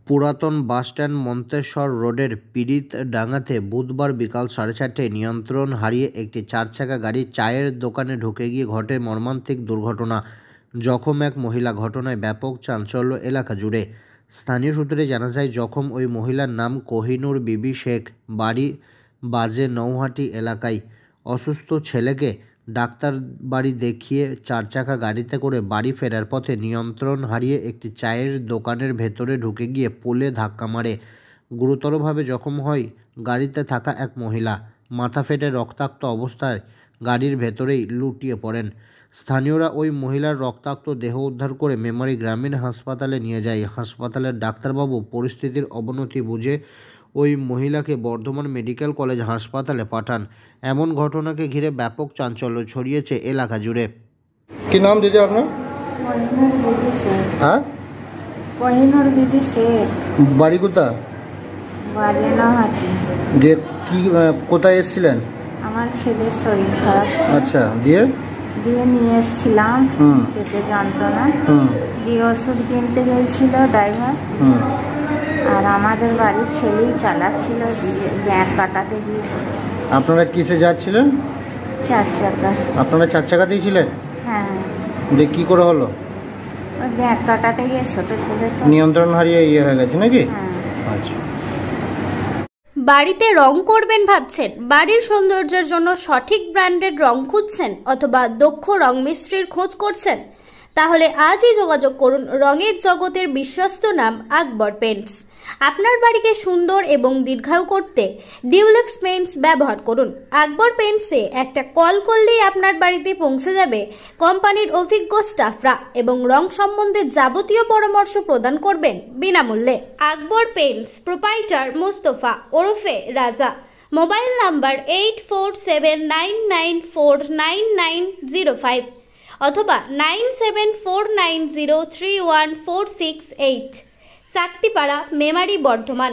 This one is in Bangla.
পুরাতন বাসস্ট্যান্ড মন্তেশ্বর রোডের পিরিতডাঙ্গাতে বুধবার বিকাল 4:30টায় নিয়ন্ত্রণ হারিয়ে একটি চারচাকা গাড়ি চায়ের দোকানে ঢুকে গিয়ে ঘটে মর্মান্তিক দুর্ঘটনা। জখম এক মহিলা। ঘটনায় ব্যাপক চাঞ্চল্য এলাকা জুড়ে। স্থানীয় সূত্রে জানা যায়, জখম ওই মহিলার নাম কোহিনুর বিবি শেখ, বাড়ি বাজে নৌহাটি এলাকায়। অসুস্থ ছেলেকে ডাক্তার বাড়ি দেখিয়ে চারচাকা গাড়িতে করে বাড়ি ফেরার পথে নিয়ন্ত্রণ হারিয়ে একটি চায়ের দোকানের ভেতরে ঢুকে গিয়ে পোলে ধাক্কা মারে। গুরুতরভাবে জখম হয় গাড়িতে থাকা এক মহিলা। মাথা ফেটে রক্তাক্ত অবস্থায় গাড়ির ভেতরেই লুটিয়ে পড়েন। স্থানীয়রা ওই মহিলার রক্তাক্ত দেহ উদ্ধার করে মেমারি গ্রামীণ হাসপাতালে নিয়ে যায়। হাসপাতালের ডাক্তারবাবু পরিস্থিতির অবনতি বুঝে ওই মহিলাকে বর্ধমান মেডিকেল কলেজ হাসপাতালে পাঠান। এমন ঘটনাকে ঘিরে ব্যাপক চাঞ্চল্য ছড়িয়েছে এলাকা জুড়ে। কি নাম দিদি আপনার? হ্যাঁ, কোহিনুর বিবি শেখ। বাড়ি কোথায়? বাজে নৌহাটি। দিয়ে কি কোথায় এসেছিলেন? আমার ছেলের শরীর খারাপ। আচ্ছা, দিয়ে নিয়ে এসেছিলাম পেটে যন্ত্রণা। দিয়ে ওষুধ কিনতে গেছিল ড্রাইভার। আর আমাদের বাড়ির ছেলেই চালাচ্ছিল, দিয়ে ব্যাগ কাটাতে গিয়ে। আপনারা কিসে যাচ্ছিলেন? চার চাকা। আপনারা চার চাকাতেই ছিলেন? হ্যাঁ। দিয়ে কি করে হলো? ওই ব্যাগ কাটাতে গিয়ে ছোট ছেলে তো নিয়ন্ত্রণ হারিয়ে হয়ে গেছে নাকি? হ্যাঁ। আচ্ছা। বাড়িতে রং করবেন ভাবছেন? বাড়ির সৌন্দর্যের জন্য সঠিক ব্র্যান্ডের রং খুঁজছেন অথবা দক্ষ রং মিস্ত্রির খোঁজ করছেন? তাহলে আজই যোগাযোগ করুন রঙের জগতের বিশ্বস্ত নাম আকবর পেইন্টস। আপনার বাড়িকে সুন্দর এবং দীর্ঘায়ু করতে ডিউলেক্স পেইন্টস ব্যবহার করুন। আকবর পেইন্টসে একটা কল করলেই আপনার বাড়িতে পৌঁছে যাবে কোম্পানির অভিজ্ঞ স্টাফরা এবং রং সম্বন্ধে যাবতীয় পরামর্শ প্রদান করবেন বিনামূল্যে। আকবর পেইন্টস প্রোপাইটার মোস্তফা ওরফে রাজা। মোবাইল নাম্বার 8479949905 অথবা 9749031468। চাকতিপাড়া, মেমারি, বর্ধমান।